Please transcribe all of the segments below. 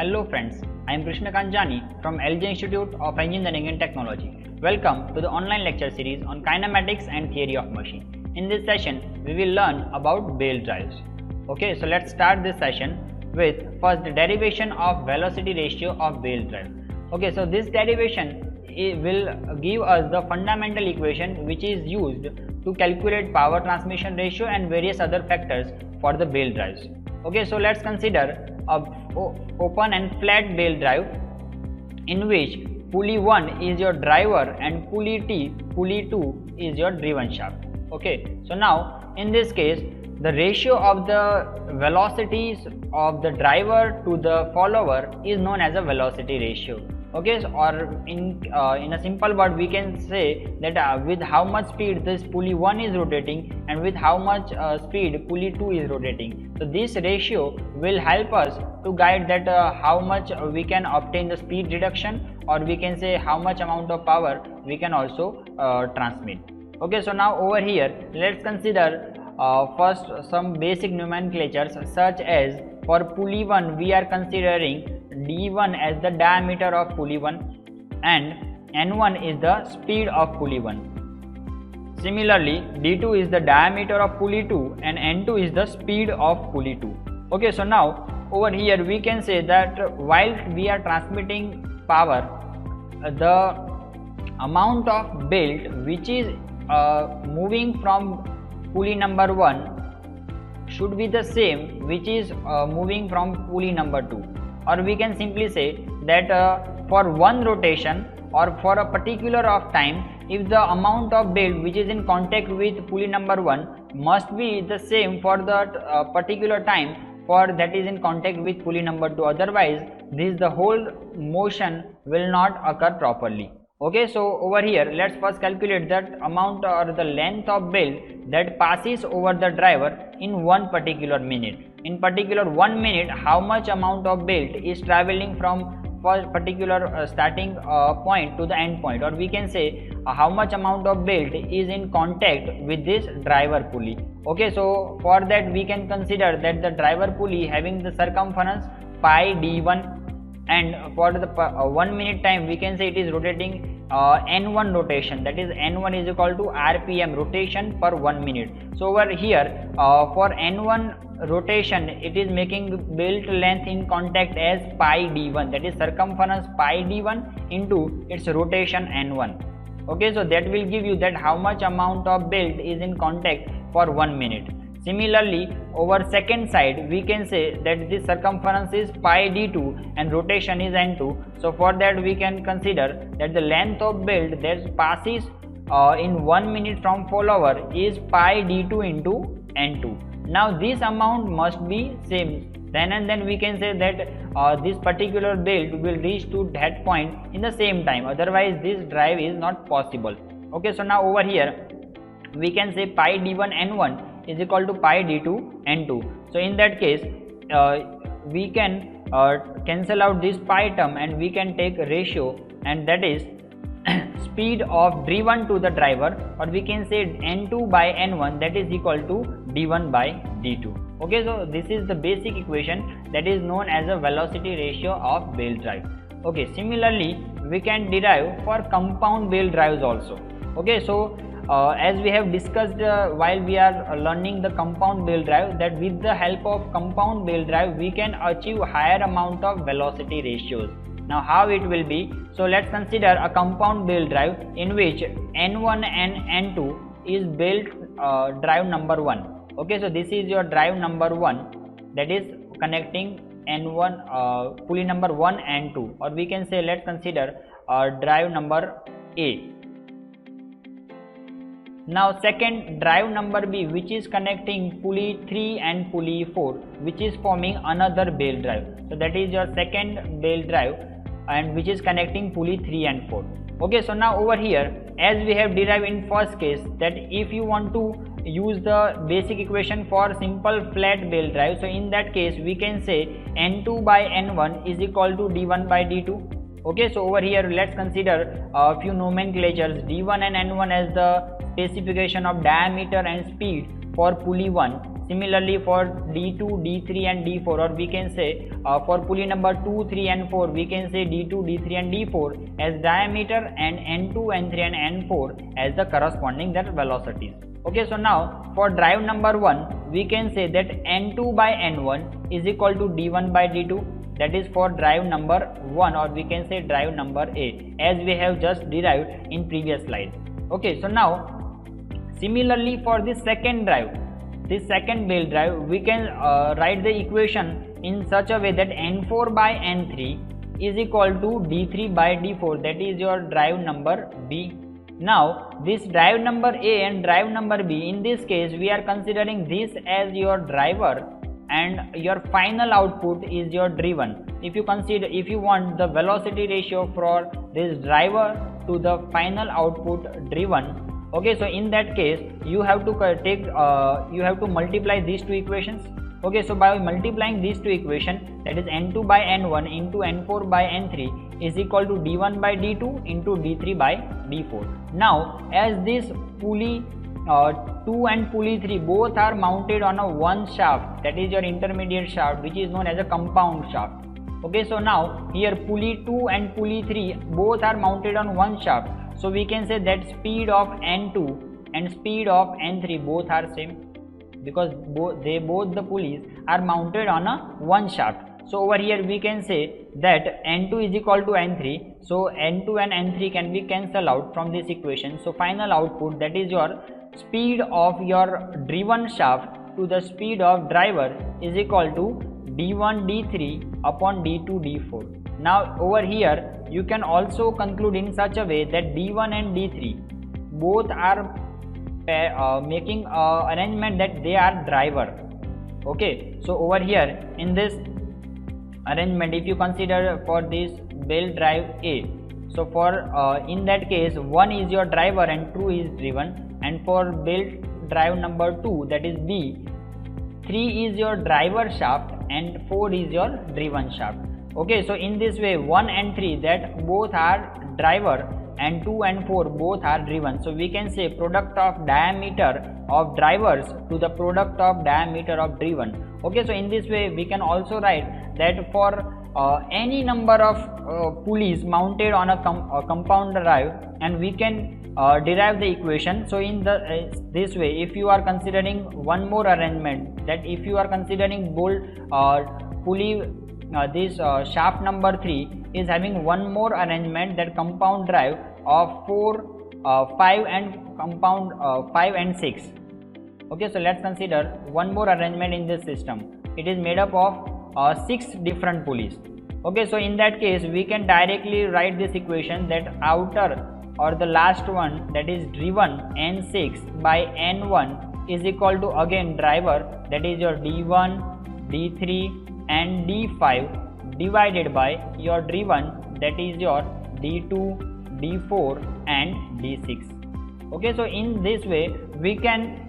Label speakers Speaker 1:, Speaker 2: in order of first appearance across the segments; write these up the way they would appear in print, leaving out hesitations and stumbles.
Speaker 1: Hello friends, I am Krishna Kanjani from LJ Institute of Engineering and Technology. Welcome to the online lecture series on kinematics and theory of machine. In this session, we will learn about belt drives. Okay, so let's start this session with first the derivation of velocity ratio of belt drive. Okay, so this derivation will give us the fundamental equation which is used to calculate power transmission ratio and various other factors for the belt drives. Okay, so let's consider a open and flat belt drive in which pulley 1 is your driver and pulley 2 is your driven shaft. Okay, so now in this case the ratio of the velocities of the driver to the follower is known as a velocity ratio. Okay, so, or in a simple word we can say that with how much speed this pulley 1 is rotating and with how much speed pulley 2 is rotating. So this ratio will help us to guide that how much we can obtain the speed reduction, or we can say how much amount of power we can also transmit. Okay, so now over here let's consider first some basic nomenclatures, such as for pulley 1 we are considering d1 as the diameter of pulley 1 and n1 is the speed of pulley 1. Similarly, d2 is the diameter of pulley 2 and n2 is the speed of pulley 2. Okay, so now over here we can say that while we are transmitting power, the amount of belt which is moving from pulley number 1 should be the same which is moving from pulley number 2. Or we can simply say that for one rotation or for a particular of time, if the amount of belt which is in contact with pulley number 1 must be the same for that particular time for that is in contact with pulley number 2, otherwise the whole motion will not occur properly. Okay, so over here let's first calculate that amount or the length of belt that passes over the driver in one particular minute. In particular 1 minute, how much amount of belt is traveling from first particular starting point to the end point, or we can say how much amount of belt is in contact with this driver pulley. Okay, so for that we can consider that the driver pulley having the circumference pi d1, and for the 1 minute time we can say it is rotating n1 rotation, that is n1 is equal to rpm, rotation per 1 minute. So over here for n1 rotation it is making belt length in contact as pi d1, that is circumference pi d1 into its rotation n1. Okay, so that will give you that how much amount of belt is in contact for 1 minute. Similarly, over second side we can say that this circumference is pi d2 and rotation is n2. So for that we can consider that the length of belt that passes in 1 minute from follower is pi d2 into n2. Now this amount must be same, then we can say that this particular belt will reach to that point in the same time, otherwise this drive is not possible. Okay, so now over here we can say pi d1 n1 is equal to pi d2 n2. So in that case we can cancel out this pi term and we can take a ratio, and that is speed of driven to the driver, or we can say n2 by n1, that is equal to d1 by d2. Okay, so this is the basic equation that is known as a velocity ratio of belt drive. Okay, similarly we can derive for compound belt drives also. Okay, so as we have discussed while we are learning the compound belt drive, that with the help of compound belt drive we can achieve higher amount of velocity ratios. Now how it will be? So let's consider a compound belt drive in which n1 and n2 is belt drive number 1. Okay, so this is your drive number 1, that is connecting n1 pulley number 1 and 2, or we can say let's consider drive number A. Now second drive number B, which is connecting pulley 3 and pulley 4, which is forming another belt drive. So that is your second belt drive, and which is connecting pulley 3 and 4. Okay, so now over here as we have derived in first case, that if you want to use the basic equation for simple flat belt drive, so in that case we can say n2 by n1 is equal to d1 by d2. Okay, so over here let's consider a few nomenclatures, d1 and n1 as the specification of diameter and speed for pulley 1. Similarly for D2, D3 and D4, or we can say for pulley number 2, 3 and 4, we can say D2, D3 and D4 as diameter and N2, N3 and N4 as the corresponding their velocities. Okay, so now for drive number 1, we can say that N2 by N1 is equal to D1 by D2. That is for drive number 1, or we can say drive number A, as we have just derived in previous slide. Okay, so now similarly for the second drive, this second belt drive, we can write the equation in such a way that N4 by N3 is equal to D3 by D4. That is your drive number B. Now this drive number A and drive number B, in this case we are considering this as your driver and your final output is your driven. If you want the velocity ratio for this driver to the final output driven, okay, so in that case you have to multiply these two equations. Okay, so by multiplying these two equations, that is N2 by N1 into N4 by N3 is equal to D1 by D2 into D3 by D4. Now as this pulley 2 and pulley 3 both are mounted on a one shaft, that is your intermediate shaft, which is known as a compound shaft. Okay, so now here pulley 2 and pulley 3 both are mounted on one shaft, so we can say that speed of N2 and speed of N3 both are same, because both the pulleys are mounted on a one shaft. So over here we can say that N2 is equal to N3, so N2 and N3 can be cancelled out from this equation. So final output, that is your speed of your driven shaft to the speed of driver, is equal to D1 D3 upon D2 D4. Now over here you can also conclude in such a way that D1 and D3 both are making arrangement that they are driver. Okay, so over here in this arrangement, if you consider for this belt drive A, so for in that case 1 is your driver and 2 is driven, and for belt drive number 2, that is B, 3 is your driver shaft and 4 is your driven shaft. Okay, so in this way 1 and 3 that both are driver and 2 and 4 both are driven. So we can say product of diameter of drivers to the product of diameter of driven. Okay, so in this way we can also write that for any number of pulleys mounted on a compound drive, and we can derive the equation. So in this way, if you are considering one more arrangement, that if you are considering bolt pulley this shaft number 3 is having one more arrangement, that compound drive of 4, 5 and compound 5 and 6. Okay, so let's consider one more arrangement in this system. It is made up of 6 different pulleys. Okay, so in that case we can directly write this equation that outer or the last one, that is driven N6 by N1 is equal to again driver, that is your D1, D3 and D5 divided by your driven, that is your D2, D4 and D6. Okay, so in this way we can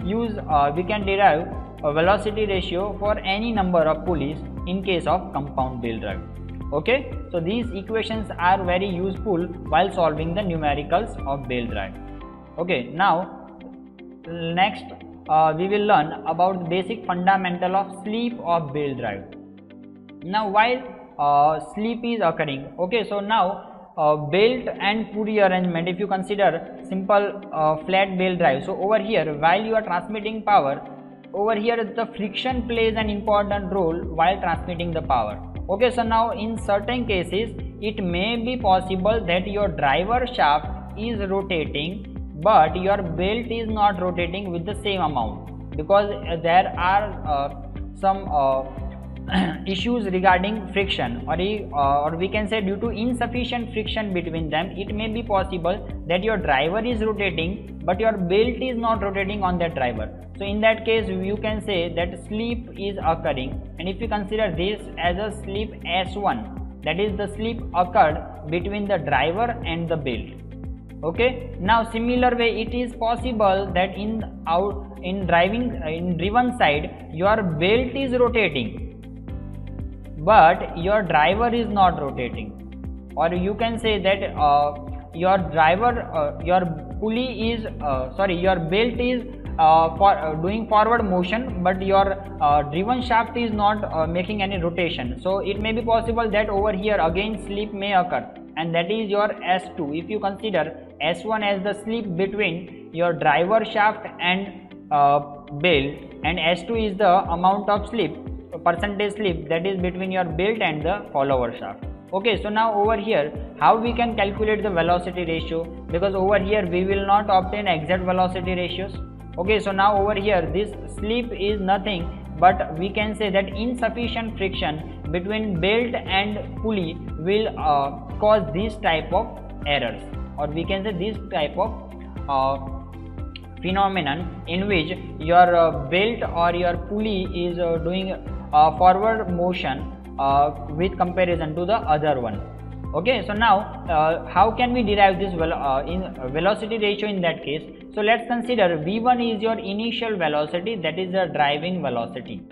Speaker 1: derive a velocity ratio for any number of pulleys in case of compound belt drive. Okay, so these equations are very useful while solving the numericals of belt drive. Okay, now next we will learn about the basic fundamental of sleep of belt drive. Now while sleep is occurring, okay, so now belt and pulley arrangement, if you consider simple flat belt drive, so over here while you are transmitting power, over here the friction plays an important role while transmitting the power. Okay, so now in certain cases it may be possible that your driver shaft is rotating but your belt is not rotating with the same amount, because there are some issues regarding friction, or we can say due to insufficient friction between them, it may be possible that your driver is rotating but your belt is not rotating on that driver. So in that case you can say that sleep is occurring, and if you consider this as a sleep S1, that is the sleep occurred between the driver and the belt. Okay, now similar way it is possible that in driven side your belt is rotating but your driver is not rotating, or you can say that your belt is doing forward motion, but your driven shaft is not making any rotation. So it may be possible that over here again slip may occur, and that is your S2. If you consider S1 as the slip between your driver shaft and belt, and S2 is the amount of slip, percentage slip, that is between your belt and the follower shaft. Okay, so now over here how we can calculate the velocity ratio, because over here we will not obtain exact velocity ratios. Okay, so now over here this slip is nothing but we can say that insufficient friction between belt and pulley will cause this type of errors, or we can say this type of phenomenon in which your belt or your pulley is doing forward motion with comparison to the other one. Okay, so now how can we derive this velocity ratio in that case? So let's consider V1 is your initial velocity, that is the driving velocity,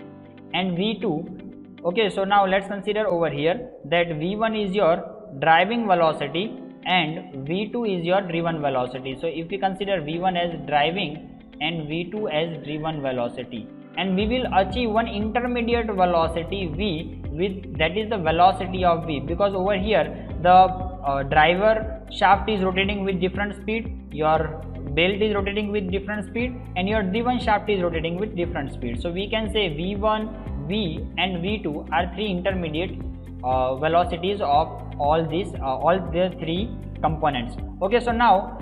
Speaker 1: and V2. Okay, so now let's consider over here that V1 is your driving velocity and V2 is your driven velocity. So if we consider V1 as driving and V2 as driven velocity, and we will achieve one intermediate velocity V, with that is the velocity of V, because over here the driver shaft is rotating with different speed, your belt is rotating with different speed, and your driven shaft is rotating with different speed. So we can say V1, V and V2 are three intermediate velocities of all the three components. Okay, so now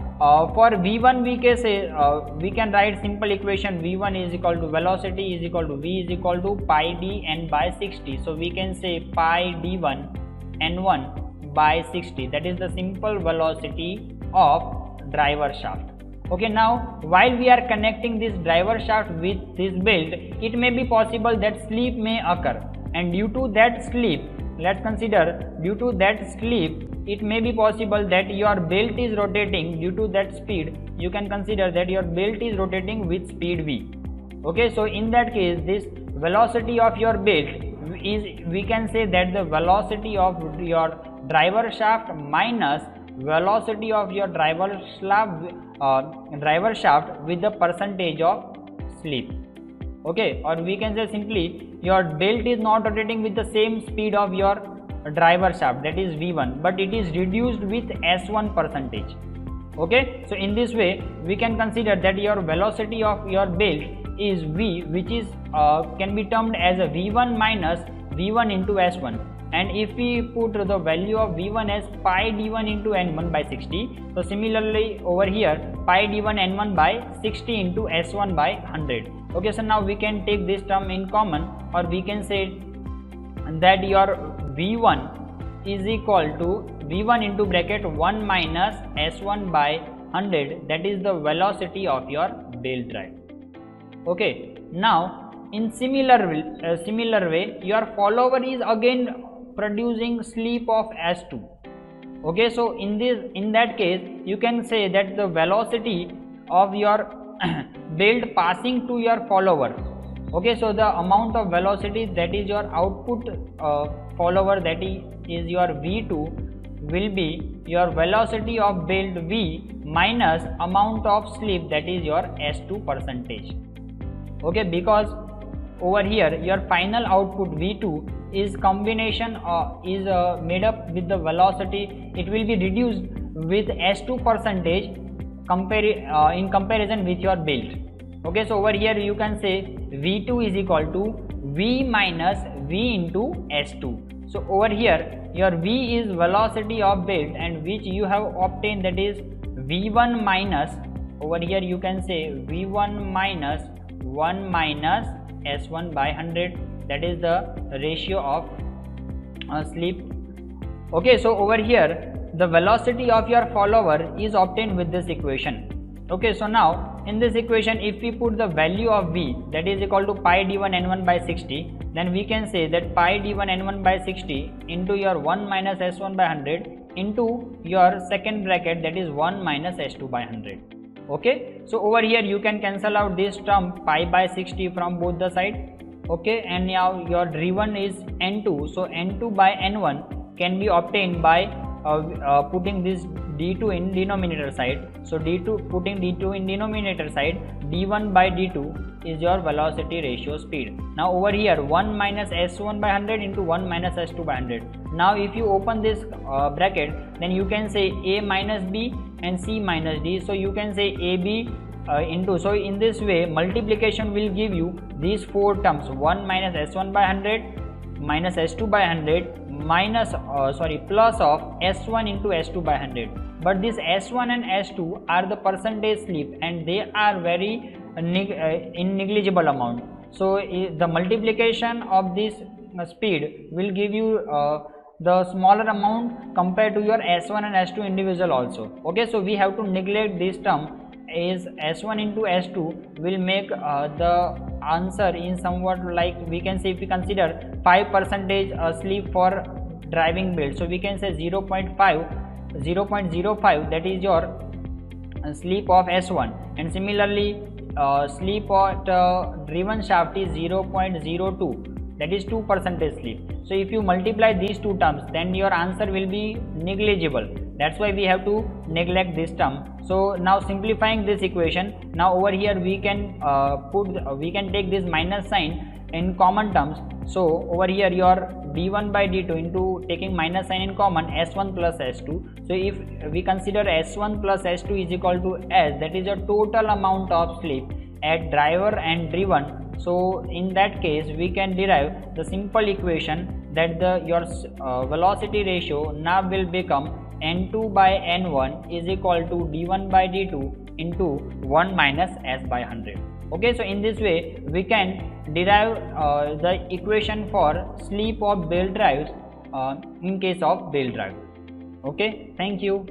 Speaker 1: for V1 we can say we can write simple equation. V1 is equal to velocity is equal to V is equal to pi d n by 60. So we can say pi d1 n1 by 60, that is the simple velocity of driver shaft. Okay, now while we are connecting this driver shaft with this belt, it may be possible that slip may occur, and due to that slip, let's consider due to that slip, it may be possible that your belt is rotating due to that speed. You can consider that your belt is rotating with speed V. Okay, so in that case this velocity of your belt is, we can say that the velocity of your driver shaft minus velocity of your driver shaft with the percentage of slip. Okay, or we can say simply your belt is not rotating with the same speed of your driver shaft, that is V1, but it is reduced with S1 percentage. Okay, so in this way we can consider that your velocity of your belt is V, which is can be termed as a V1 minus V1 into S1, and if we put the value of V1 as pi d1 into n1 by 60, so similarly over here pi d1 n1 by 60 into S1 by 100. Okay, so now we can take this term in common, or we can say that your V1 is equal to V1 into bracket 1 minus S1 by 100, that is the velocity of your belt drive. Okay, now in similar way your follower is again producing slip of S2. Okay, so in that case you can say that the velocity of your belt passing to your follower. Okay, so the amount of velocity that is your output follower, that is your V2, will be your velocity of belt V minus amount of slip, that is your S2 percentage. Okay, because over here your final output V2 is combination is made up with the velocity, it will be reduced with S2 percentage in comparison with your belt. Okay, so over here you can say V2 is equal to V minus V into S2. So over here your V is velocity of belt, and which you have obtained, that is V1 minus, over here you can say V1 minus 1 minus S1 by 100, that is the ratio of slip. Okay, so over here the velocity of your follower is obtained with this equation. Okay, so now in this equation if we put the value of V, that is equal to pi d1 n1 by 60, then we can say that pi d1 n1 by 60 into your 1 minus S1 by 100 into your second bracket, that is 1 minus S2 by 100. Okay, so over here you can cancel out this term pi by 60 from both the side. Okay, and now your driven is N2, so N2 by N1 can be obtained by putting this d2 in denominator side. So putting d2 in denominator side, d1 by d2 is your velocity ratio speed. Now over here 1 minus s1 by 100 into 1 minus s2 by 100. Now if you open this bracket, then you can say a minus b and c minus d. So you can say ab into, so in this way multiplication will give you these four terms: 1 minus s1 by 100 minus s2 by 100 minus plus of s1 into s2 by 100. But this s1 and s2 are the percentage slip and they are very in negligible amount. So the multiplication of this speed will give you the smaller amount compared to your s1 and s2 individual also. Okay, so we have to neglect this term, is s1 into s2 will make the answer in somewhat like, we can say, if we consider 5% sleep for driving build, so we can say 0.05, that is your sleep of s1, and similarly sleep of driven shaft is 0.02, that is 2% sleep. So if you multiply these two terms, then your answer will be negligible. That's why we have to neglect this term. So now simplifying this equation, now over here we can we can take this minus sign in common terms. So over here your d1 by d2 into taking minus sign in common, s1 plus s2. So if we consider s1 plus s2 is equal to s, that is your total amount of slip at driver and driven. So in that case we can derive the simple equation that your velocity ratio now will become n2 by n1 is equal to d1 by d2 into 1 minus s by 100. Okay, so in this way we can derive the equation for sleep of belt drives in case of belt drive. Okay, thank you.